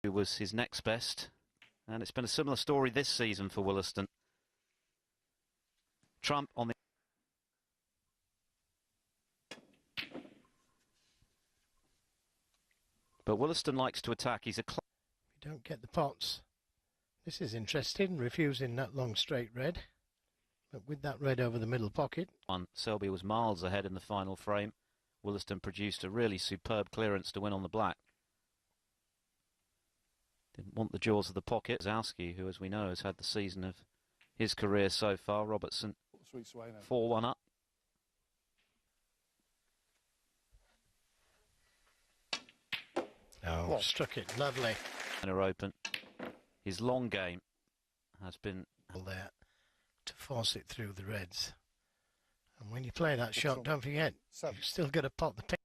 who was his next best. And it's been a similar story this season for Woollaston. Trump on the... But Woollaston likes to attack. He's a... You don't get the pots. This is interesting, refusing that long straight red. But with that red over the middle pocket. Selby was miles ahead in the final frame. Woollaston produced a really superb clearance to win on the black. Didn't want the jaws of the pocket. Zowski, who, as we know, has had the season of his career so far. Robertson, 4-1 up. Oh, struck it lovely. Open. His long game has been there to force it through the reds. And when you play that shot, don't forget, you've still got to pot the pin.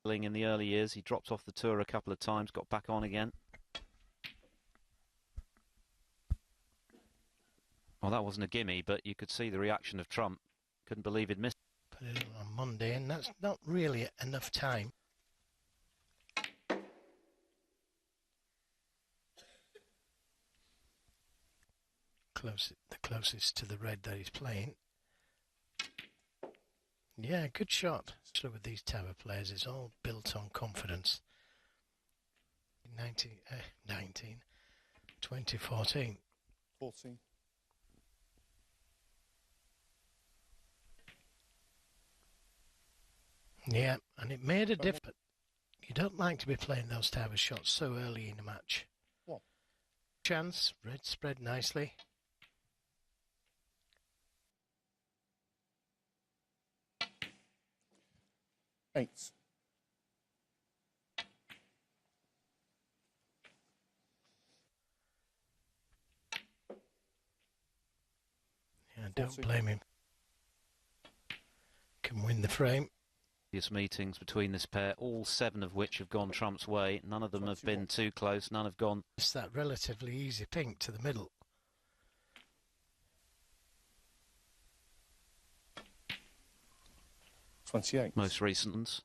In the early years, he dropped off the tour a couple of times, got back on again. Well, that wasn't a gimme, but you could see the reaction of Trump. Couldn't believe he'd missed. Put it on Monday, and that's not really enough time. The closest to the red that he's playing. Yeah, good shot. So with these tower players, it's all built on confidence. 2014. 14. Yeah, and it made a difference. You don't like to be playing those tower shots so early in a match. What? Chance, red spread nicely. Eight. Yeah, don't blame him. Can win the frame. Meetings between this pair, all 7 of which have gone Trump's way. None of them have been too close. None have gone. It's that relatively easy pink to the middle. Most recent ones.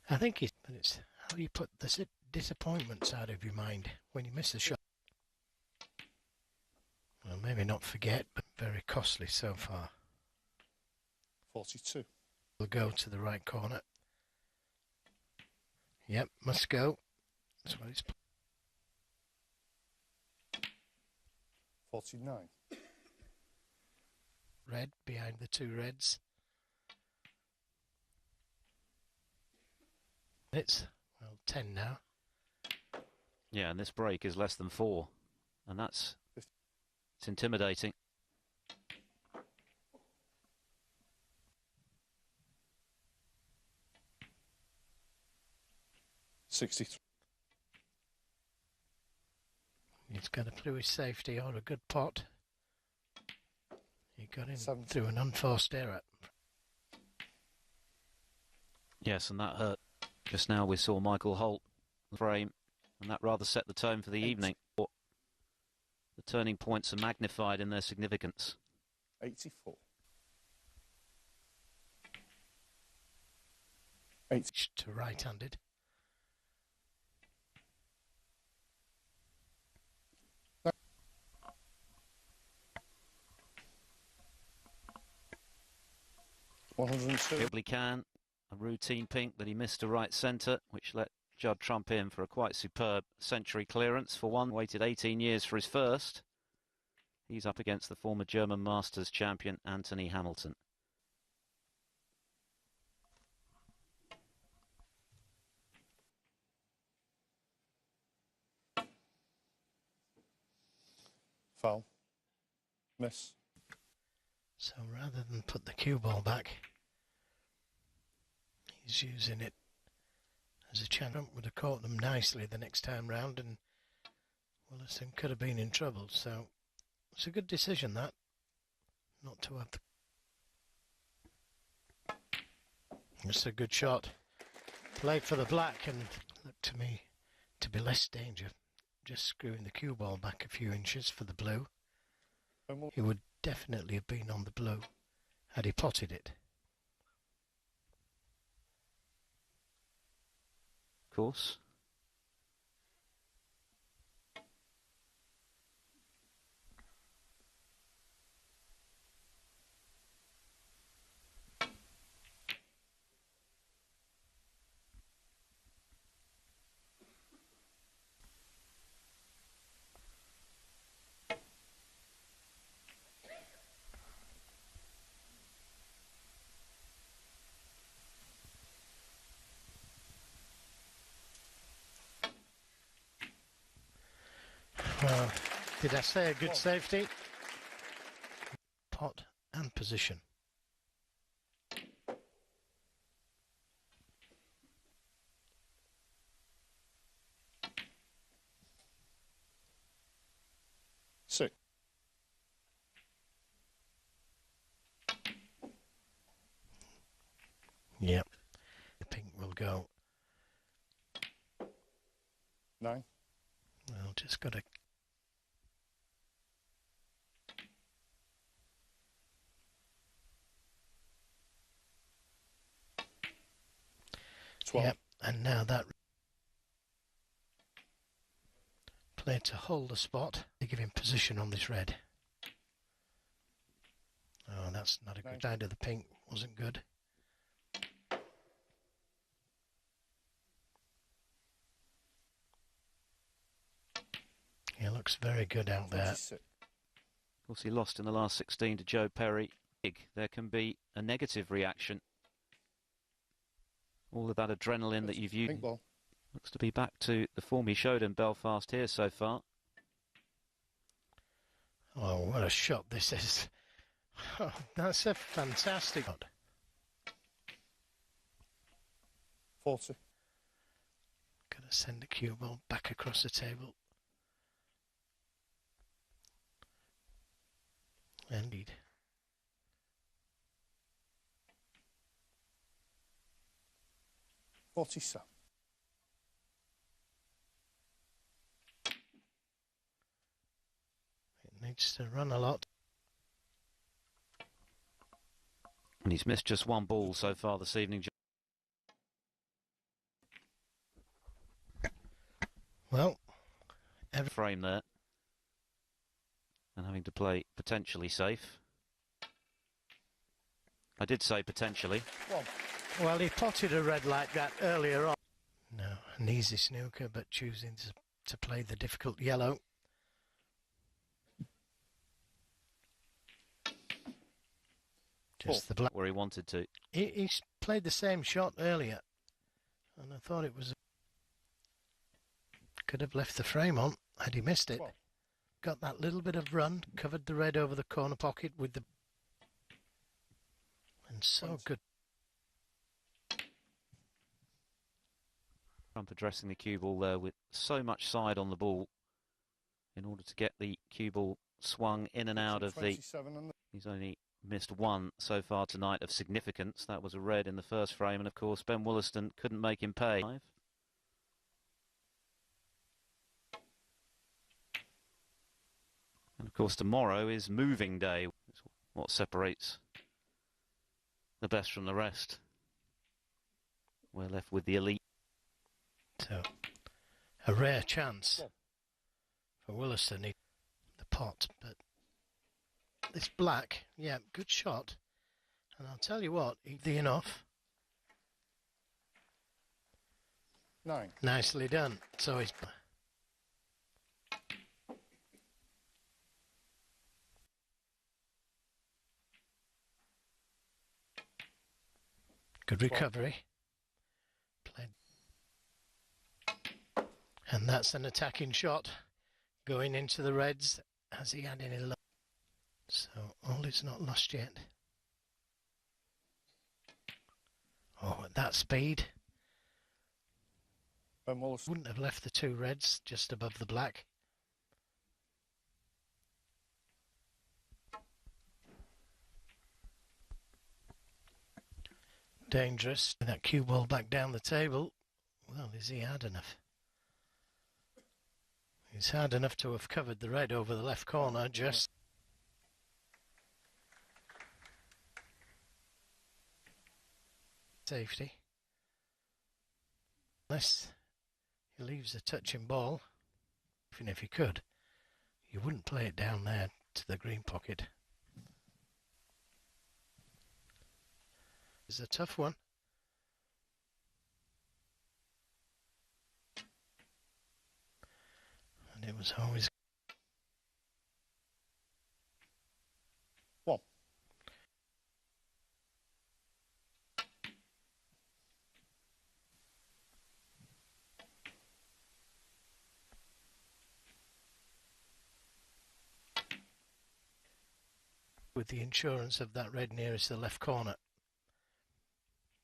I think it's how you put the disappointments out of your mind when you miss a shot. Well, maybe not forget, but very costly so far. 42. We'll go to the right corner. Yep, must go. That's what it's. 49. Red behind the 2 reds. It's, well, 10 now. Yeah, and this break is less than 4. And it's intimidating. 63. He's got to through his safety or a good pot. He got in through an unforced error. Yes, and that hurt. Just now we saw Michael Holt frame, and that rather set the tone for the evening. The turning points are magnified in their significance. 84. 8 to right-handed. Probably can. A routine pink that he missed to right centre, which let Judd trump in for a quite superb century clearance. For one, waited 18 years for his first. He's up against the former German Masters champion, Anthony Hamilton. Foul. Miss. So rather than put the cue ball back, he's using it as a chance. Would have caught them nicely the next time round, and Woollaston could have been in trouble. So it's a good decision that, not to have the. It's a good shot. Played for the black, and looked to me to be less danger just screwing the cue ball back a few inches for the blue. Ben Wool- He would definitely have been on the blue had he potted it. Course. Well, did I say a good safety? Pot and position. Six. Yep. The pink will go. 9. Well, just got to. 12. Yep, and now that play to hold the spot. They give him position on this red. Oh, that's not a good side of the pink. Wasn't good. He looks very good out there. 26. Of course, he lost in the last 16 to Joe Perry. There can be a negative reaction. All of that adrenaline that you've used Pink ball. looks to be back to the form he showed in Belfast here so far. Oh, what a shot this is. Oh, that's a fantastic shot. 40. Gonna send the cue ball back across the table. Indeed. $47. It needs to run a lot. And he's missed just one ball so far this evening. Well, Every frame there. And having to play potentially safe. I did say potentially. well, he potted a red like that earlier on. No, an easy snooker, but choosing to play the difficult yellow. Just the black. Where he wanted to. He played the same shot earlier, and I thought it was. Could have left the frame on had he missed it. Got that little bit of run, covered the red over the corner pocket with the. And so good. Trump addressing the cue ball there with so much side on the ball in order to get the cue ball swung in and out of the. He's only missed one so far tonight of significance. That was a red in the first frame, and of course Ben Woollaston couldn't make him pay. And of course tomorrow is moving day. It's what separates the best from the rest. We're left with the elite. So, a rare chance for Woollaston, the pot, but this black, yeah, good shot. And I'll tell you what, easy enough. 9. Nicely done. So he's. Good recovery. Played. And that's an attacking shot going into the reds as he had any luck. So all is not lost yet. Oh, at that speed. Ben Woollaston. Wouldn't have left the two reds just above the black. Dangerous. That cue ball back down the table. Well, is he hard enough? It's hard enough to have covered the red over the left corner, just safety. Unless he leaves a touching ball, even if he could, you wouldn't play it down there to the green pocket. It's a tough one. And it was always one. with the insurance of that red nearest the left corner.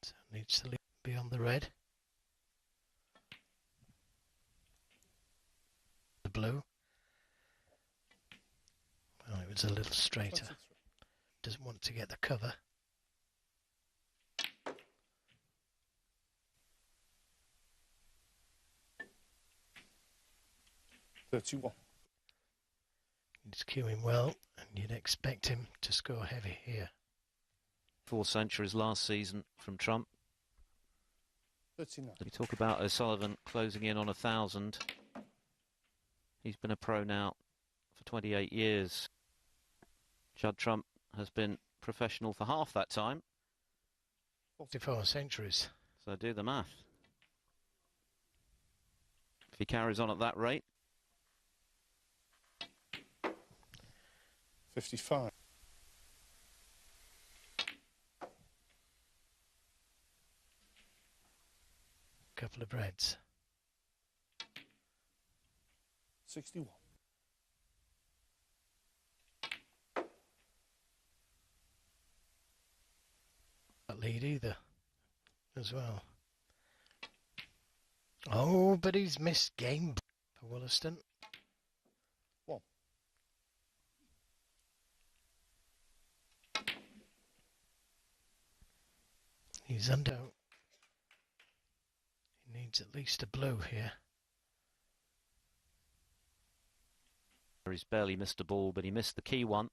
So it needs to be on the red. The blue. Well, it was a little straighter. 23. Doesn't want to get the cover. $31. He's cueing well, and you'd expect him to score heavy here. 4 centuries last season from Trump. 39. We talk about O'Sullivan closing in on 1,000. He's been a pro now for 28 years. Judd Trump has been professional for half that time. 44 centuries. So do the math. If he carries on at that rate. 55. Couple of reds. 61. Not lead either, as well. Oh, but he's missed game for Woollaston. 1. He's under. He needs at least a blue here. He's barely missed a ball, but he missed the key one.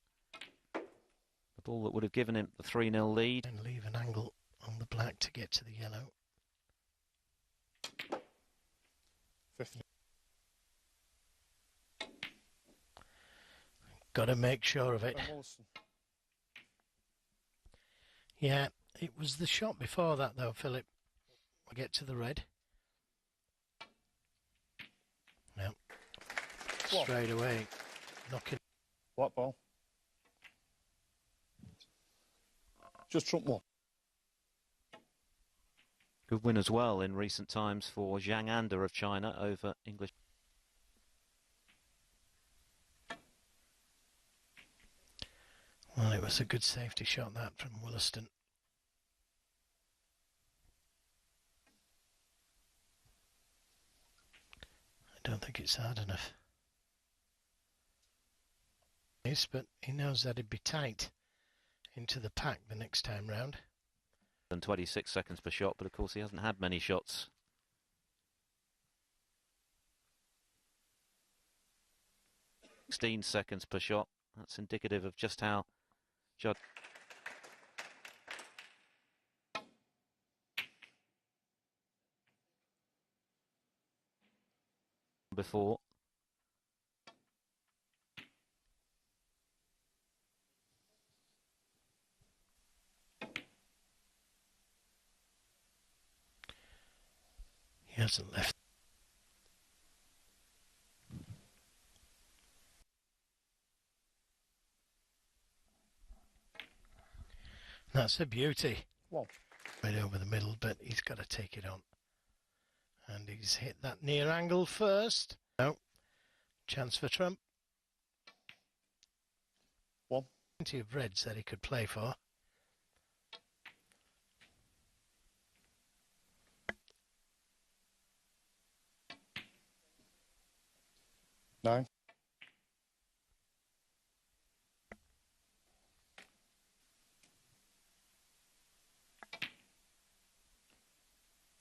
The ball that would have given him the 3-0 lead. And leave an angle on the black to get to the yellow. 50. Got to make sure of it. Woollaston. Yeah, it was the shot before that though, Philip. We get to the red. Yep. What? Straight away. Knocking. Black ball. Just Trump 1. Good win as well in recent times for Zhang Anda of China over English. Well, it was a good safety shot that from Woollaston. I don't think it's hard enough. Yes, but he knows that it'd be tight into the pack the next time round. And 26 seconds per shot, but of course he hasn't had many shots. (16 seconds per shot). That's indicative of just how Judd before. He hasn't left. That's a beauty. 1. Right over the middle, but he's got to take it on. And he's hit that near angle first. No. Chance for Trump. 1. Plenty of reds that he could play for. Nine.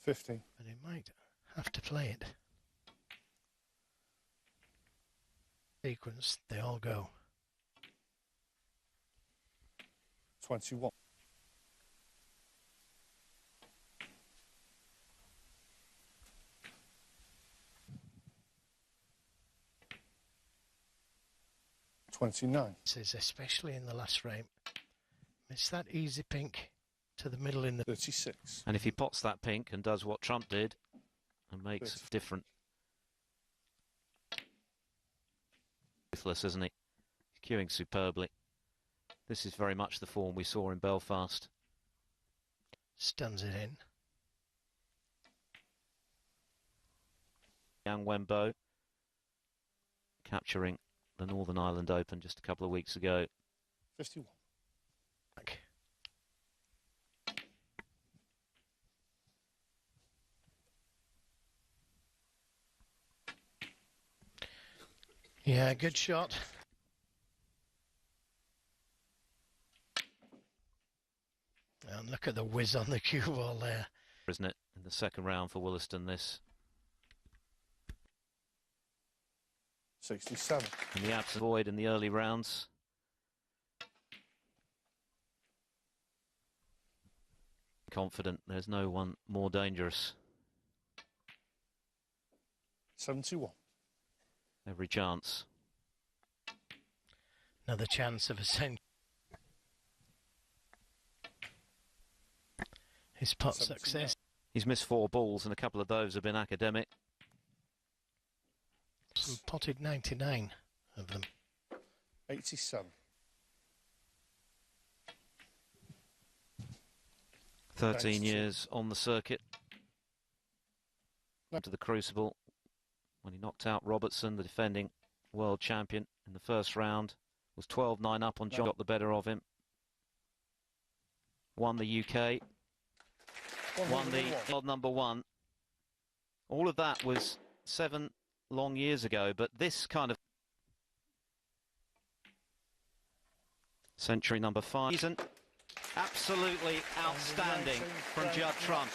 50. But he might have to play it. sequence, they all go. 21. 29. Says especially in the last frame. It's that easy pink to the middle in the 36. And if he pots that pink and does what Trump did and makes it different. Ruthless, isn't he? He's cueing superbly. This is very much the form we saw in Belfast. Stuns it in. Yang Wenbo capturing the Northern Ireland Open just a couple of weeks ago. 51. Back. Yeah, good shot. And look at the whiz on the cue ball there. Isn't it? In the second round for Woollaston, this. 67. And the absent void in the early rounds. Confident there's no one more dangerous. 71. Every chance. Another chance of a century. His pot 79. success. He's missed 4 balls and a couple of those have been academic. Some potted 99 of them. 87. 13 92. years on the circuit. To the crucible when he knocked out Robertson, the defending world champion in the first round. Was 12-9 up on John, got the better of him. Won the UK. Won the world number 1. All of that was 7 long years ago, but this kind of century number 5 isn't absolutely outstanding from Judd Trump.